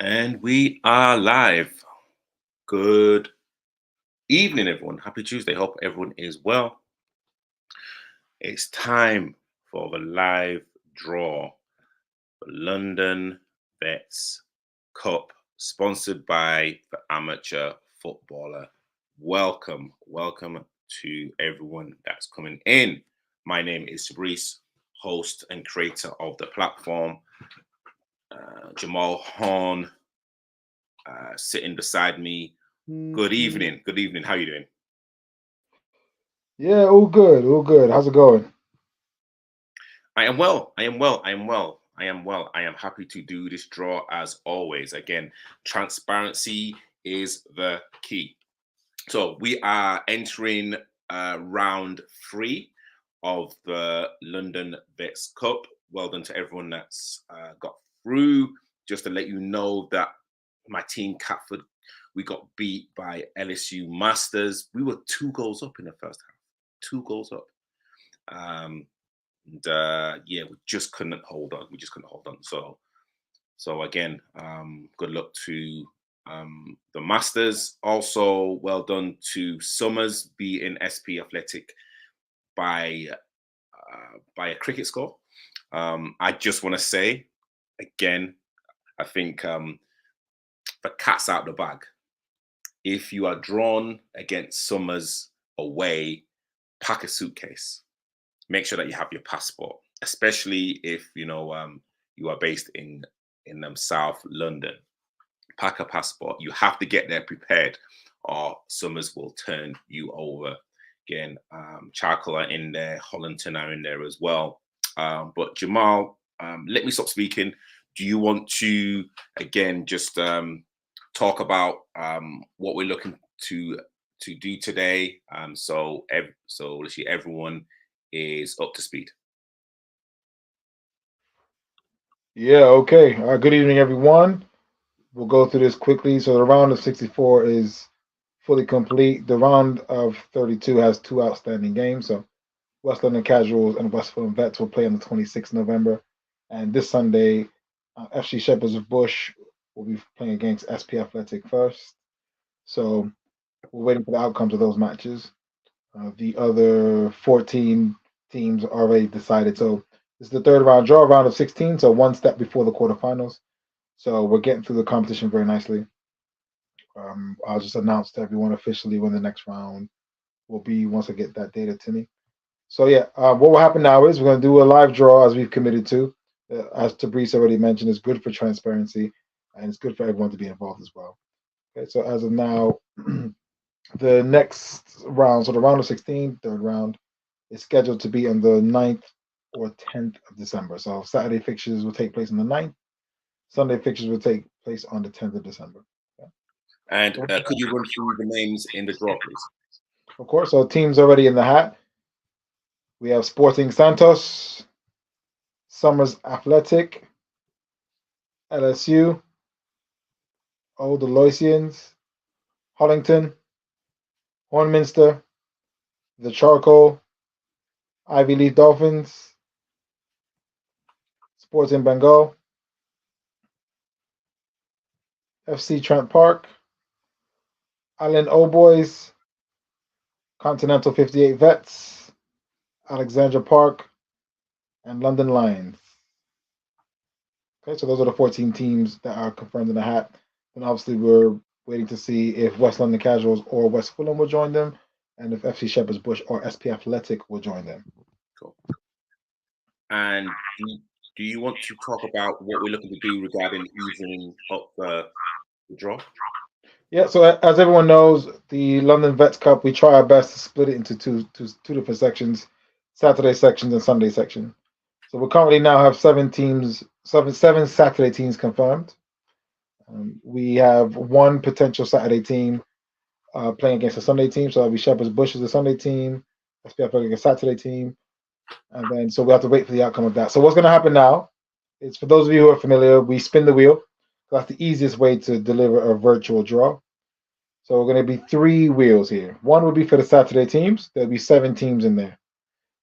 And we are live. Good evening, everyone. Happy Tuesday. Hope everyone is well. It's time for the live draw for London Vets Cup, sponsored by the Amateur Footballer. Welcome to everyone that's coming in. My name is Fabrice, host and creator of the platform. Jamal Horn sitting beside me. Good evening. Good evening. How you doing? Yeah, all good, all good. How's it going? I am well. I am well. I am well. I am well. I am happy to do this draw as always. Again, transparency is the key. So we are entering round three of the London Vets Cup. Well done to everyone that's got through. Just to let you know that my team, Catford, we got beat by LSU Masters. We were 2 goals up in the first half. 2 goals up. And yeah, we just couldn't hold on. We just couldn't hold on. So again, good luck to the Masters. Also, well done to Summers beating SP Athletic by a cricket score. I just want to say again, I think the cat's out the bag. If you are drawn against Summers away, pack a suitcase. Make sure that you have your passport, especially if you are based in South London. Pack a passport. You have to get there prepared, or Summers will turn you over. Again, Charcoal are in there, Hollington are in there as well. But Jamal, let me stop speaking. Do you want to again just talk about what we're looking to do today? So literally everyone is up to speed. Yeah, okay. Good evening, everyone. We'll go through this quickly. So the round of 64 is fully complete. The round of 32 has two outstanding games. So West London Casuals and West Fulham Vets will play on the 26th of November. And this Sunday, FC Shepherds of Bush will be playing against SP Athletic first. So we're waiting for the outcomes of those matches. The other 14 teams are already decided. So this is the third round draw, round of 16, so one step before the quarterfinals. So we're getting through the competition very nicely. I'll just announce to everyone officially when the next round will be once I get that data to me. So yeah, what will happen now is we're going to do a live draw as we've committed to. As Tabrice already mentioned, it's good for transparency and it's good for everyone to be involved as well. Okay, so as of now, the next round, so the round of 16, third round, is scheduled to be on the 9th or 10th of December. So Saturday fixtures will take place on the 9th. Sunday fixtures will take place on the 10th of December. Okay. And So, could you run through the names in the draw, please? of course, so teams already in the hat. We have Sporting Santos, Summers Athletic, LSU, Old Aloysians, Hollington, Hornminster, the Charcoal, Ivy Leaf Dolphins, Sporting Bengal, FC Trent Park, Island O Boys, Continental 58 Vets, Alexandra Park, and London Lions. Okay, so those are the 14 teams that are confirmed in the hat. And obviously, we're waiting to see if West London Casuals or West Fulham will join them, and if FC Shepherd's Bush or SP Athletic will join them. Cool. And do you want to talk about what we're looking to do regarding evening up the draw? Yeah, so as everyone knows, the London Vets Cup, we try our best to split it into two different sections, Saturday sections and Sunday section. So we currently now have seven teams, seven Saturday teams confirmed. We have one potential Saturday team playing against a Sunday team. So that'll be Shepherd's Bush as a Sunday team, SPF playing against a Saturday team. And then so we have to wait for the outcome of that. So what's going to happen now is for those of you who are familiar, we spin the wheel. That's the easiest way to deliver a virtual draw. So we're going to be three wheels here. One will be for the Saturday teams. There'll be seven teams in there.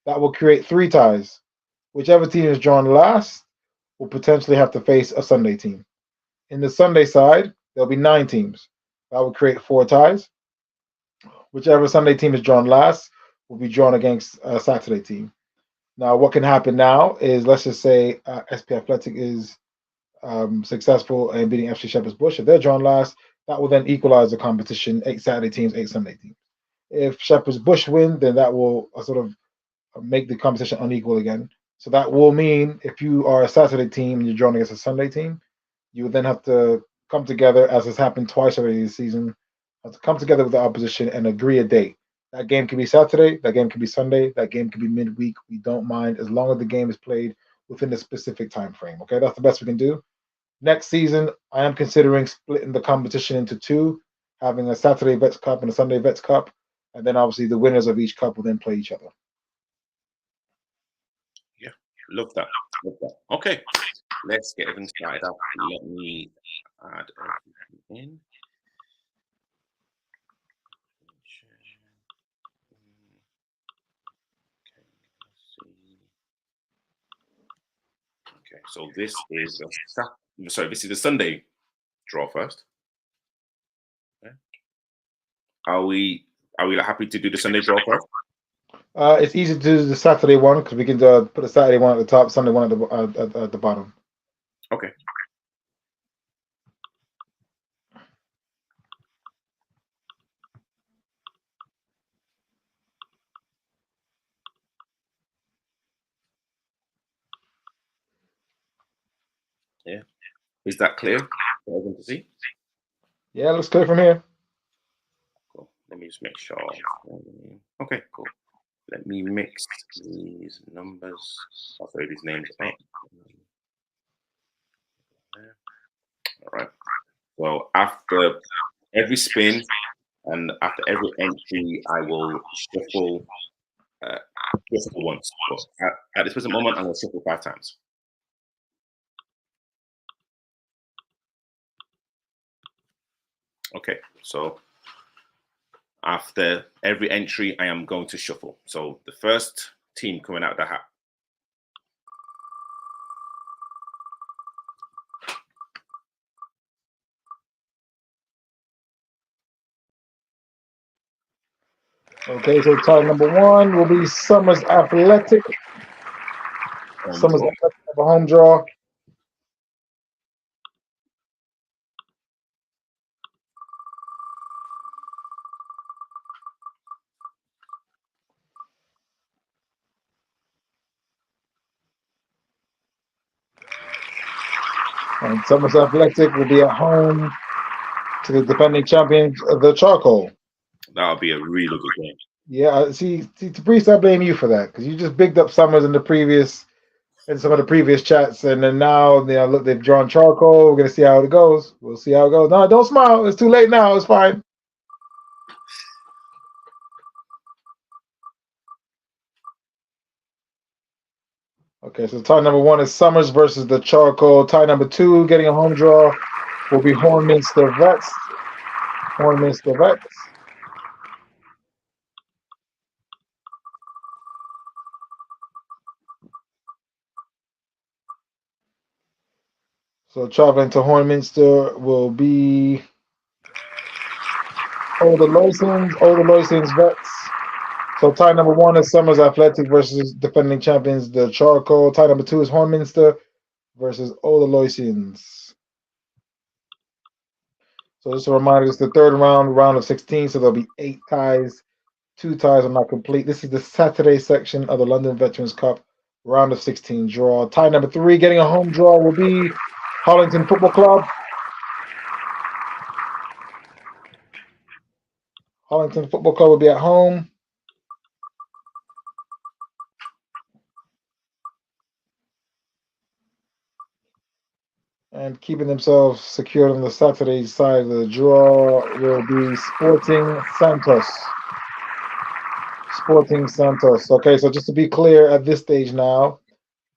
That will create three ties. Whichever team is drawn last will potentially have to face a Sunday team. In the Sunday side, there'll be 9 teams. That would create 4 ties. Whichever Sunday team is drawn last will be drawn against a Saturday team. Now, what can happen now is, let's just say SP Athletic is successful in beating FC Shepherd's Bush. If they're drawn last, that will then equalize the competition: 8 Saturday teams, 8 Sunday teams. If Shepherd's Bush win, then that will sort of make the competition unequal again. So that will mean if you are a Saturday team and you're drawn against a Sunday team, you would then have to come together, as has happened twice already this season, have to come together with the opposition and agree a date. That game could be Saturday, that game could be Sunday, that game could be midweek. We don't mind as long as the game is played within a specific time frame. Okay, that's the best we can do. Next season, I am considering splitting the competition into 2, having a Saturday Vets Cup and a Sunday Vets Cup, and then obviously the winners of each cup will then play each other. Yeah, love that. Love that. Okay, let's get everything started up. Let me add everything in. Okay, so this is this is the Sunday draw first. Okay. Are we happy to do the Sunday draw first? It's easy to do the Saturday one because we can put the Saturday one at the top, Sunday one at the bottom. Okay. Yeah. Is that clear for everyone to see? Yeah, looks clear from here. Cool. Let me just make sure. Okay, cool. Let me mix these numbers. I'll throw these names up. All right. So after every spin and after every entry, I will shuffle once. But at this present moment, I'm going to shuffle 5 times. Okay, so after every entry, I am going to shuffle. So the first team coming out of the hat. Okay, so tie number 1 will be Summers Athletic. Summers Athletic have a home draw. And Summers Athletic will be at home to the defending champions, the Charcoal. That'll be a really good game. Yeah, see, Priest, I blame you for that because you just bigged up Summers in some of the previous chats, and then now look, they've drawn Charcoal. We're gonna see how it goes. We'll see how it goes. No, don't smile. It's too late now. It's fine. Okay, so tie number 1 is Summers versus the Charcoal. Tie number 2, getting a home draw, will be Hornminster Vets. Hornminster Vets. So traveling to Hornminster will be Older Loisens Vets. So tie number 1 is Summers Athletic versus defending champions, the Charcoal. Tie number 2 is Hornminster versus Older Loisens. So just a reminder, it's the 3rd round of 16, so there'll be 8 ties. 2 ties are not complete. This is the Saturday section of the London Veterans Cup round of 16 draw. Tie number 3, getting a home draw, will be Hollington Football Club. Hollington Football Club will be at home. And keeping themselves secured on the Saturday side of the draw will be Sporting Santos. Sporting Santos. Okay, so just to be clear at this stage now,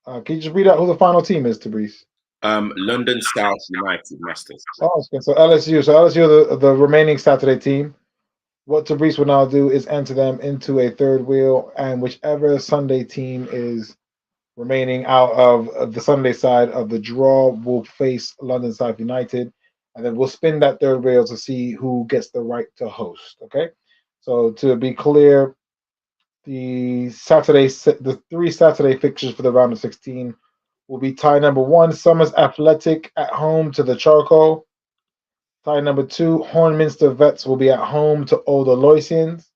can you just read out who the final team is, Tabrice? London South United Masters. Oh, okay. So LSU. So LSU, the remaining Saturday team. What Tabrice will now do is enter them into a third wheel, and whichever Sunday team is remaining out of the Sunday side of the draw will face London South United, and then we'll spin that third wheel to see who gets the right to host. Okay, so to be clear, the three Saturday fixtures for the round of 16 will be tie number one, Summers Athletic at home to the Charcoal. Tie number two, Hornminster Vets will be at home to Old Aloysians.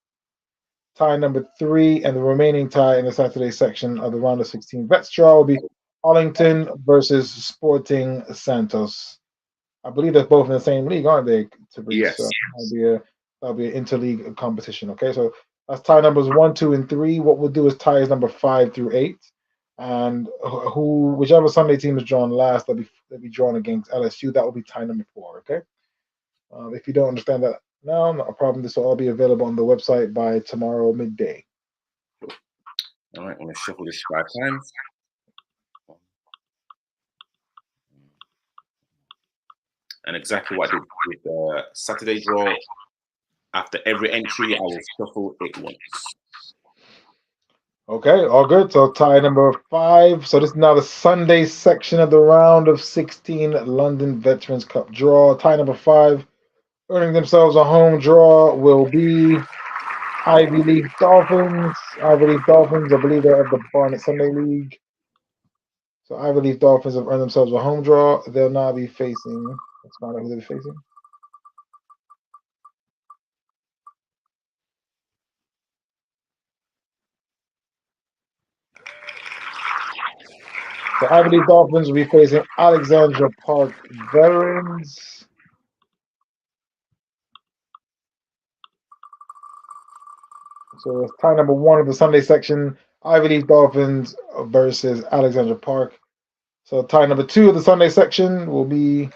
Tie number three and the remaining tie in the Saturday section of the round of 16 Vets draw will be Arlington versus Sporting Santos. I believe they're both in the same league, aren't they, Tabriz? Yes. So that'll be an interleague competition. Okay, so that's tie numbers 1, 2, and 3. What we'll do is ties number 5 through 8, and whichever Sunday team is drawn last, they'll be drawn against LSU. That will be tie number 4. Okay. If you don't understand that now, not a problem. This will all be available on the website by tomorrow midday. All right, I'm going to shuffle this 5 times. And exactly what I did with the Saturday draw. After every entry, I will shuffle it once. Okay, all good. So tie number 5. So this is now the Sunday section of the round of 16 London Veterans Cup draw. Tie number 5, earning themselves a home draw, will be Ivy League Dolphins. Ivy League Dolphins, I believe they're of the Barnet Sunday League. So Ivy League Dolphins have earned themselves a home draw. They'll now be facing. Let's find out who they're facing. So Ivy League Dolphins will be facing Alexandra Park Veterans. So it's tie number 1 of the Sunday section, Ivy League Dolphins versus Alexandra Park. So tie number 2 of the Sunday section will be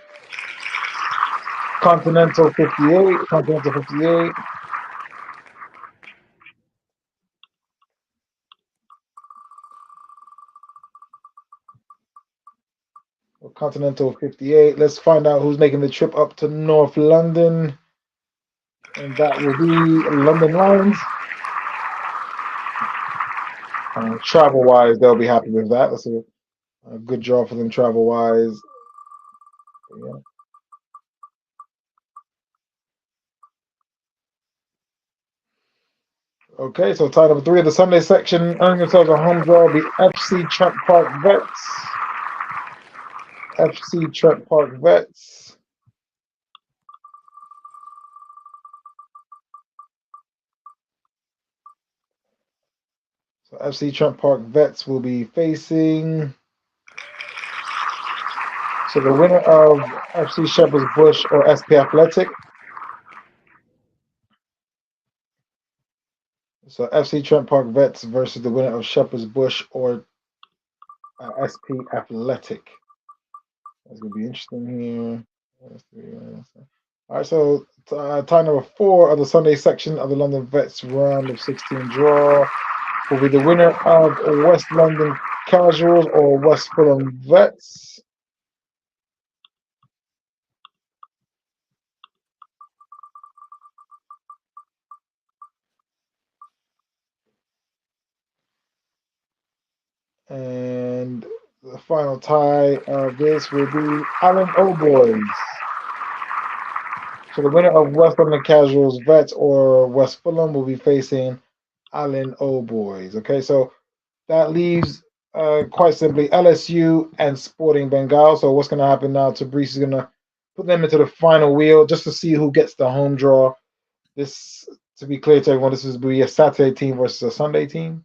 Continental 58. Continental 58. Continental 58. Let's find out who's making the trip up to North London. And that will be London Lions. Travel-wise, they'll be happy with that. That's a good draw for them travel-wise. Yeah. Okay, so tie number 3 of the Sunday section, earning themselves a home draw will be FC Trent Park Vets. FC Trent Park Vets. So FC Trent Park Vets will be facing. So the winner of FC Shepherd's Bush or SP Athletic. So FC Trent Park Vets versus the winner of Shepherd's Bush or SP Athletic. That's going to be interesting here. All right, so tie number 4 of the Sunday section of the London Vets round of 16 draw will be the winner of West London Casuals or West Fulham Vets. And the final tie of this will be Allen O'Boys. So the winner of West London Casuals Vets or West Fulham will be facing Allen O'Boys. Okay, so that leaves quite simply LSU and Sporting Bengal. So what's going to happen now? Tabriz is going to put them into the final wheel just to see who gets the home draw. This, to be clear to everyone, this will be a Saturday team versus a Sunday team.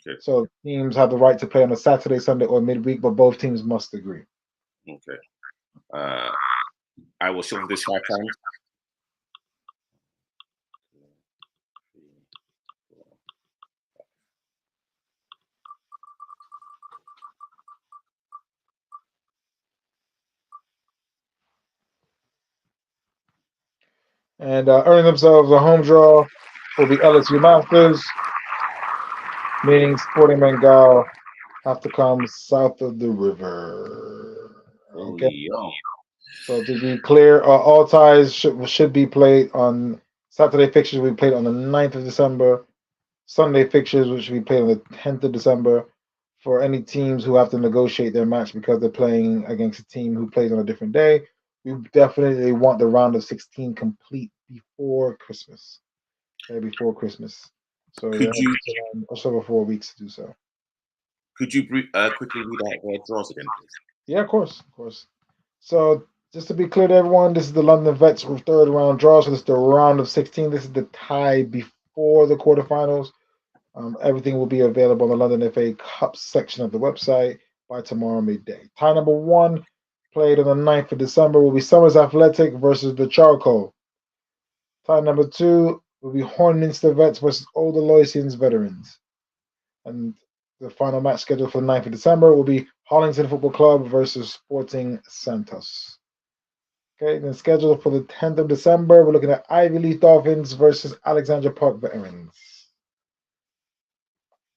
Okay. So teams have the right to play on a Saturday, Sunday, or midweek, but both teams must agree. Okay. I will shuffle this 5 times. And earning themselves a home draw will be LSU Masters, meaning Sporting Bengal have to come south of the river. Okay. So to be clear, all ties should be played on Saturday fixtures. Will be played on the 9th of December. Sunday fixtures, which will be played on the 10th of December. for any teams who have to negotiate their match because they're playing against a team who plays on a different day. We definitely want the round of 16 complete before Christmas. Okay, before Christmas. So Could you just over 4 weeks to do so. quickly read out their draws again, please? Yeah, of course, of course. So just to be clear to everyone, this is the London Vets third round draw. So this is the round of 16. This is the tie before the quarterfinals. Everything will be available on the London FA Cup section of the website by tomorrow midday. Tie number 1, played on the 9th of December, will be Summers Athletic versus the Charcoal. Tie number 2 will be Hornminster Vets versus Old Aloysians Veterans. And the final match scheduled for the 9th of December will be Hollington Football Club versus Sporting Santos. Okay, then scheduled for the 10th of December, we're looking at Ivy Leaf Dolphins versus Alexandra Park Veterans.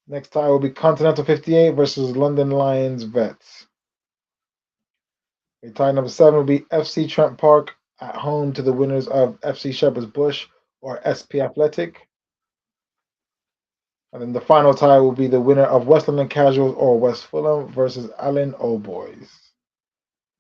Next tie will be Continental 58 versus London Lions Vets. Okay, tie number 7 will be FC Trent Park at home to the winners of FC Shepherd's Bush or SP Athletic. And then the final tie will be the winner of West London Casuals or West Fulham versus Allen Old Boys.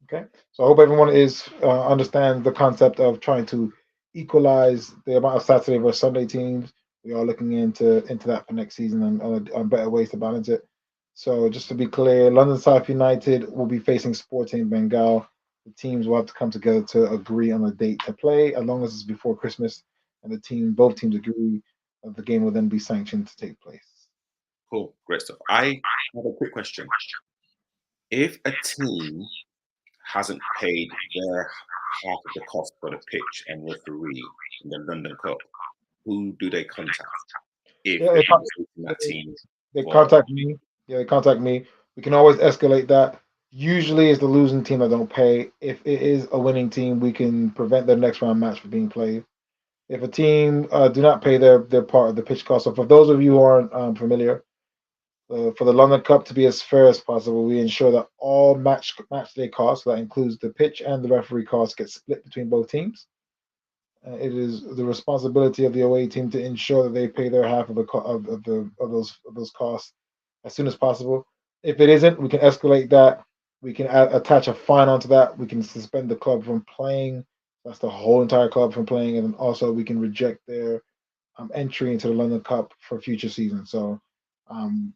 Okay, so I hope everyone is understands the concept of trying to equalize the amount of Saturday versus Sunday teams. We are looking into that for next season and on better ways to balance it. So just to be clear, London South United will be facing Sporting Bengal. The teams will have to come together to agree on a date to play, as long as it's before Christmas, and both teams agree that the game will then be sanctioned to take place. Cool, great stuff. I have a quick question. If a team hasn't paid their half of the cost for the pitch and referee in the London Cup, who do they contact? If Yeah, they're facing that team they for contact me. Yeah, they contact me. We can always escalate that. Usually, it's the losing team that don't pay. If it is a winning team, we can prevent their next round match from being played. If a team do not pay their part of the pitch cost, so for those of you who aren't familiar, for the London Cup to be as fair as possible, we ensure that all match day costs, that includes the pitch and the referee costs, get split between both teams. It is the responsibility of the away team to ensure that they pay their half of those costs as soon as possible. If it isn't, we can escalate that. We can attach a fine onto that. We can suspend the club from playing. That's the whole entire club from playing, and then also we can reject their entry into the London Cup for future seasons. So um,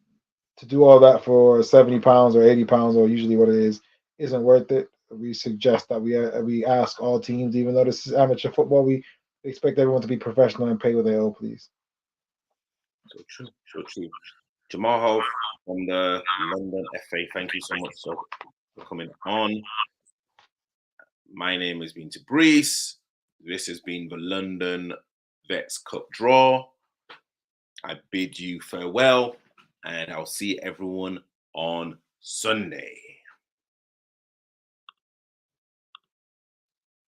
to do all that for £70 or £80 or usually what it is isn't worth it. We suggest that we ask all teams, even though this is amateur football, we expect everyone to be professional and pay what they owe, please. So true, so true. Jamal Hof from the London FA, thank you so much for coming on. My name has been Tabrice. This has been the London Vets Cup draw. I bid you farewell, and I'll see everyone on Sunday.